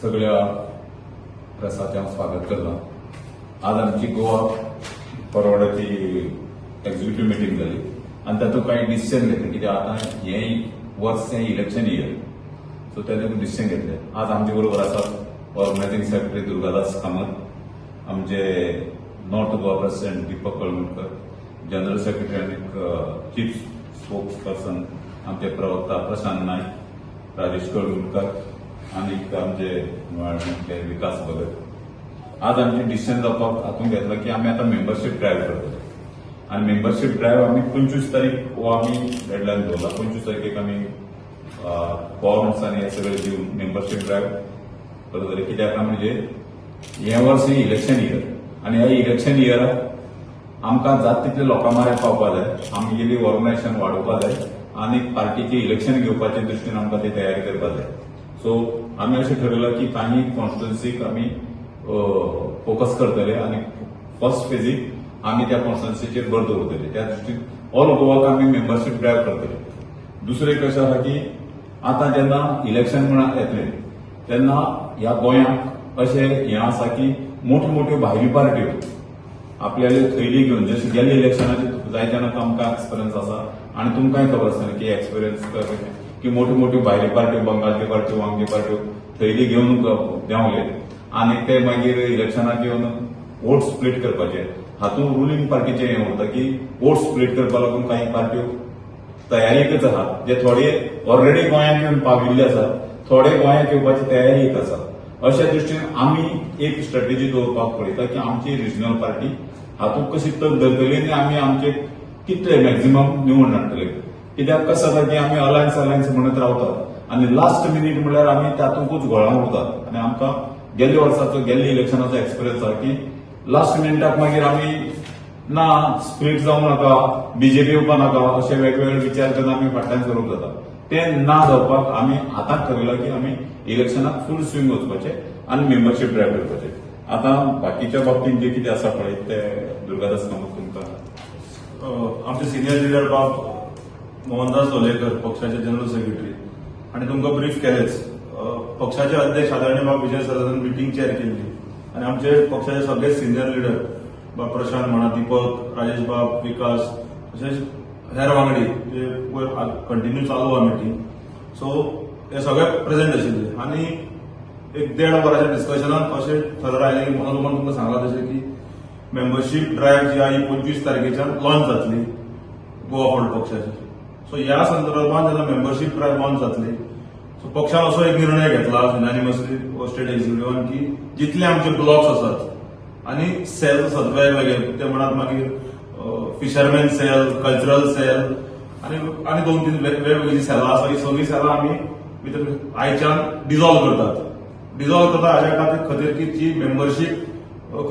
सगळ्या प्रेसाचें हांव स्वागत करतां. आज आमची गोवा फॉरवर्डाची एक्झिक्युटिव्ह मिटींग जाली आनी तातूंत कांय डिसिजन घेतले कित्याक आतां हें वर्स हें इलेक्शन इयर, सो तातूंत डिसिजन घेतले. आज आमचे बरोबर आसात ऑर्गनायझिंग सेक्रेटरी दुर्गादास कामत, आमचे north Goa president Deepak Kalamkar, general secretary आनी चीफ स्पोक्स पर्सन आमचे प्रवक्ता प्रशांत नायक, राजेश कळमकर आनी आमचे एनवायरमेंट विकास भगत. आज आमचे डिसिजन जावपाक हातूंत घेतला की आमी आतां मेंबरशीप ड्रायव्ह करतले आनी मेंबरशीप ड्रायव्ह आमी 25 तारीख हो आमी डेडलायन दवरला. 25 तारखेक आमी फॉर्म्स आनी हे सगळे दिवन मेंबरशीप ड्रायव्ह करतले. कित्याक म्हणजे हे वर्स इलेक्शन इयर आनी ह्या इलेक्शन इयराक आमकां जाता तितले लोकां म्हळ्यार पावपाक जाय, आमगेली ऑर्गनायझेशन वाडोवपाक जाय आनी पार्टीचें इलेक्शन घेवपाचे दृश्टीन आमकां ती तयारी करपाक जाय. सो आमी अशें ठरयलां की काही कॉन्स्टिट्युएन्सीक आमी फोकस करतले आनी फर्स्ट फेजीक आमी त्या कॉन्स्टिट्युएन्सीचेर भर दवरतले. त्या दृश्टीन ऑल गोवाक आमी मेंबरशीप ड्रायव्ह करतले. दुसरें एक अशें आसा की आतां जेन्ना इलेक्शन म्हणून येतले तेन्ना ह्या गोंयांक अशें हें आसा की मोठ्यो मोठ्यो भायल्यो पार्ट्यो आपल्याले थैली घेवन, जशें गेल्ल्या इलेक्शनाचे जायते जाणांक आमकां एक्सपिरियन्स आसा आनी तुमकांय खबर आसतलें की एक्सपिरियन्स की मोठ्यो मोठ्यो भायल्यो पार्ट्यो, बंगालच्यो पार्ट्यो, वांगडी पार्ट्यो थैली घेवन देंवले आनी ते मागीर इलेक्शनाक येवन वोट स्प्लीट करपाचे. हातूंत रुलींग पार्टीचें हें उरता की वोट स्प्लीट करपा लागून काही पार्ट्यो तयारीकच आहात, जे थोडे ऑलरेडी गोंयांत येवन पाविल्ले आसात, थोडे गोंयांत येवपाची तयारीक आसा. अशा दृश्टीन आमी एक स्ट्रॅटेजी दवरपाक पळयता की आमची रिजनल पार्टी हातूंत कशी तग धरतली आनी आमी आमचे कितले मॅक्झिमम निवडून हाडटले. कित्याक कशें जाता की आमी अलायन्स म्हणत रावतात आनी लास्ट मिनीट म्हणल्यार आमी तातूंतूच घोळांत उरतात आनी आमकां गेल्ल्या वर्साचो गेल्ल्या इलेक्शनाचो एक्सपिरियन्स आसा की लास्ट मिनिटाक मागीर आमी ना स्प्लीट जावंक नाका, बीजेपी येवपा नाका, अशे वेगवेगळे विचार करून आमी फाटल्यान सरूंक जाता. ते ना जावपाक आमी आतांच ठरयलां की आमी इलेक्शनाक फूल स्विंग वचपाचे आनी मेंबरशीप ड्रायव्ह करपाचे. आतां बाकीच्या बाबतींत जे कितें आसा पळय ते दुर्गादास कामत तुमकां. आमचे सिनियर लिडर बाब मोहनदास लोलयेकर, पक्षाचे जनरल सेक्रेटरी, आणि तुमकां ब्रीफ केलेच. पक्षाचे अध्यक्ष आदरणीय बाब विजय सरान मिटींग चेअर केल्ली आणि आमचे पक्षाचे सगळे सिनियर लिडर बाब प्रशांत म्हणा, दीपक, राजेश बाब, विकास तशेंच हेर वांगडी जे कंटिन्यू चालू आहा मिटींग. सो हे सगळे प्रेझेंट आशिल्ले आनी एक 1.5 वरांच्या डिस्कशनात अशें थरर आयलें की मनोरमान तुमकां सांगला तशें की मेंबरशीप ड्रायव्ह जी आहा 25 तारखेच्यान लॉन्च जातली गोवा फॉरवर्ड पक्षाची. सो ह्या संदर्भात जेन्ना मेंबरशीप ड्रायव्ह लॉन्च जातली, सो पक्षान असो एक निर्णय घेतला युनानिमसली स्टेट एक्झिक्युटिव्हान की जितले आमचे ब्लॉक्स आसात आनी सेल्स आसात वेगवेगळे, ते म्हणत मागीर फिशरमॅन सेल, कल्चरल सेल आनी 2-3 वेगवेगळी सेलां आसा, ही सगळीं सेलां आमी आयच्यान डिझॉल्व करतात. डिझॉल्व करता हाच्या खातीर की जी मेंबरशीप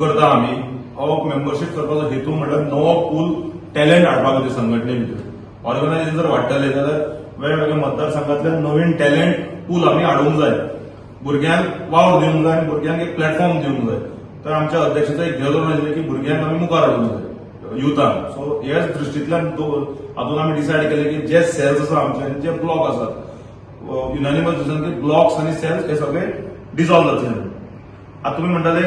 करता आमी, हो मेंबरशीप करपाचो हेतू म्हणल्यार नवो पूल टॅलंट हाडपाक खातीर संघटने भितर. ऑर्गनायझेशन जर वाडटले जाल्यार वेगवेगळ्या मतदारसंघातले नवीन टॅलंट पूल आमी हाडूंक जाय, भुरग्यांक वावर दिवंक जाय, भुरग्यांक एक प्लॅटफॉर्म दिवंक जाय. तर आमच्या अध्यक्षाचो एक ध्येय दवरून आशिल्लें की भुरग्यांक आमी मुखार हाडूंक जाय युथान. सो ह्याच दृश्टींतल्यान हातून आमी डिसायड केलें की जे सेल्स आसा आमचे, जे ब्लॉक आसात, युनानिमस डिसिजन की ब्लॉक्स आनी सेल्स हे सगळे डिझॉल्व जातले. आतां तुमी म्हणटाले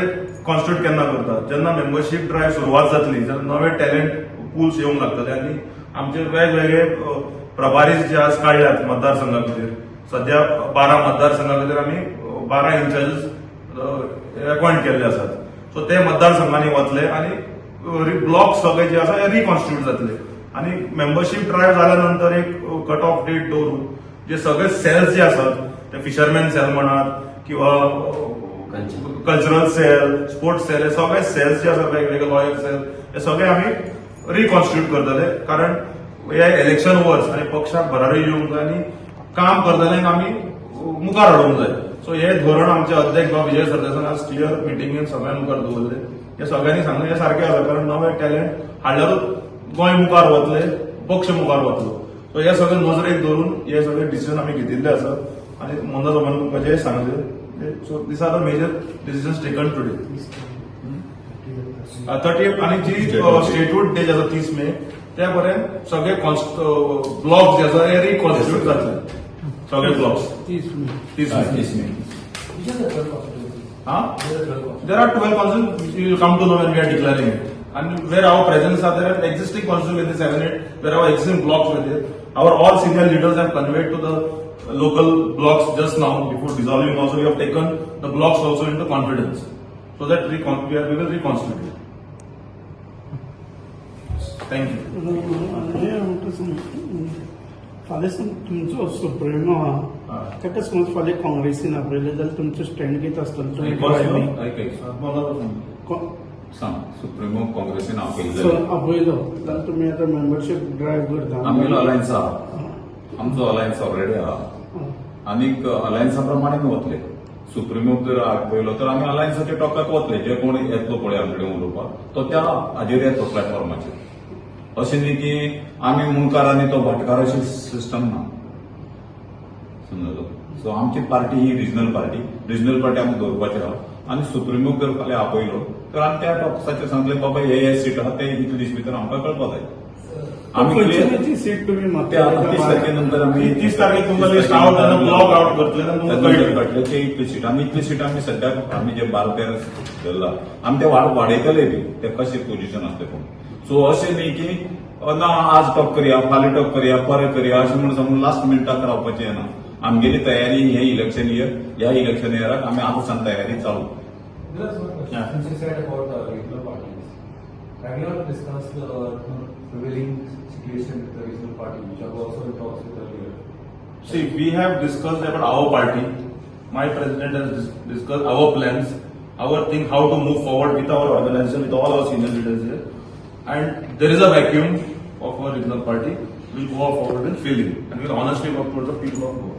कॉन्स्टिट्यूट केन्ना करतात, जेन्ना मेंबरशीप ड्रायव्ह सुरवात जातली तेन्ना नवे टॅलंट पूल्स येवंक लागतले आनी आमचे वेगवेगळे प्रभारी जे आज काडल्यात मतदारसंघा खातीर. सध्या 12 मतदारसंघा खातीर आमी 12 इन्चार्जीस अपॉइंट केल्ले आसात. सो ते मतदारसंघांनी वतले आनी ब्लॉक सगळे जे आसा हे रिकॉन्स्टिट्यूट जातले आनी मेंबरशीप ड्रायव्ह जाल्या नंतर एक कट ऑफ डेट दवरून जे सगळे सेल्स जे आसात, ते फिशरमॅन सेल म्हणत किंवा कल्चरल सेल, स्पोर्ट्स सेल, हे सगळे सेल्स जे आसात वेगवेगळे लॉयल सेल, हे सगळे आमी रिकॉन्स्टिट्यूट करतले. कारण हे इलेक्शन वर्स आनी पक्षाक भरारी येवंक जाय आनी काम करतले आमी मुखार हाडूंक जाय. सो हे धोरण आमचे अध्यक्ष बाब विजय सरदेसायन आज क्लियर मिटींगेन सगळ्यां मुखार दवरले. हे सगळ्यांनी सांगलें हे सारखें आसा, कारण नवे टॅलंट हाडल्यारूच गोंय मुखार वतले, पक्ष मुखार वतलो. सो हे सगळे नजरेक धरून हे सगळे डिसिजन आमी घेतिल्ले आसा आनी मोहनदास बाबान तुमकां जे सांगले. So these are the major decisions taken today. 30 आनी जी स्टेटहूड डे आसा 30 मे त्या पर्यंत सगळे ब्लॉक जे आसा हे रिकॉन्स्टिट्यूट जातले. सगळे blocks 30 may. Which is the third possibility? Huh? Which is the third possibility? There are 12 constituencies you will come to know when we are declaring it. And where our presence are there, existing constituencies 7-8, where our existing blocks were there. Our all senior leaders have conveyed to the local blocks just now, before dissolving also, we have taken the blocks also into confidence. So that we will reconstitute. Thank you. फाल्यां तुमचो supremo आहा ताका समज फाल्यां काँग्रेसीन आपयले जाल्यार तुमचो stand कितें आसतलो तुमी सांग सुप्रिमो काँग्रेसीन आपयल्ले आपयलो जाल्यार तुमी आतां मेंबरशीप ड्रायव्ह करता आमगेलो अलायन्स आहा आमचो अलायन्स ऑलरेडी आहा आनीक अलायन्सा प्रमाणे आमी वतले सुप्रिमोक जर आपयलो तर आमी अलायन्साच्या टॉकाक वतले जे कोण येतलो पळय आमचे कडेन उलोवपाक तो त्या हाजेर येतलो प्लॅटफॉर्माचेर अशें न्ही की आमी मुणकार आनी तो भाटकार अशी सिस्टम ना समजलो सो आमची पार्टी ही रिजनल पार्टी आमी दवरपाचे आहा आनी सुप्रिमोक जर फाल्यां आपयलो तर आमी त्या पक्षाचेर सांगले बाबा हे सीट आहा ते इतले दीस भितर आमकां कळपा जाय आमी पंचवीसची सीट तुमी ते आता 30 तारखेनंतर आमी 30 तारखेक तुमकां लिस्ट आउट जाता ब्लॉक आउट करतले आनी तुमकां कळटलें. कळटले ते इतली सीट आमी सद्याक आमी जे 12-13 धरला आमी ते वाडयतले बी ते कशें पोझिशन आसलें पूण सो अशें न्ही की ना आज टॉप करया फाल्यां टॉप करया परत करया अशें म्हणून समजून लास्ट मिनिटाक रावपाचें ना आमगेली तयारी हे इलेक्शन इयराक आमी आतां तयारी चालू There's one question. Yeah. Since you said about the regional parties, have you not discussed the prevailing situation with the regional party, which are also in talks with earlier? See, we have discussed about our party. My president has discussed our plans, our thing, how to move forward with our organization, with all our senior leaders here. And there is a vacuum of our regional party. We'll go forward and fill in. And we'll honestly work towards the people of Goa.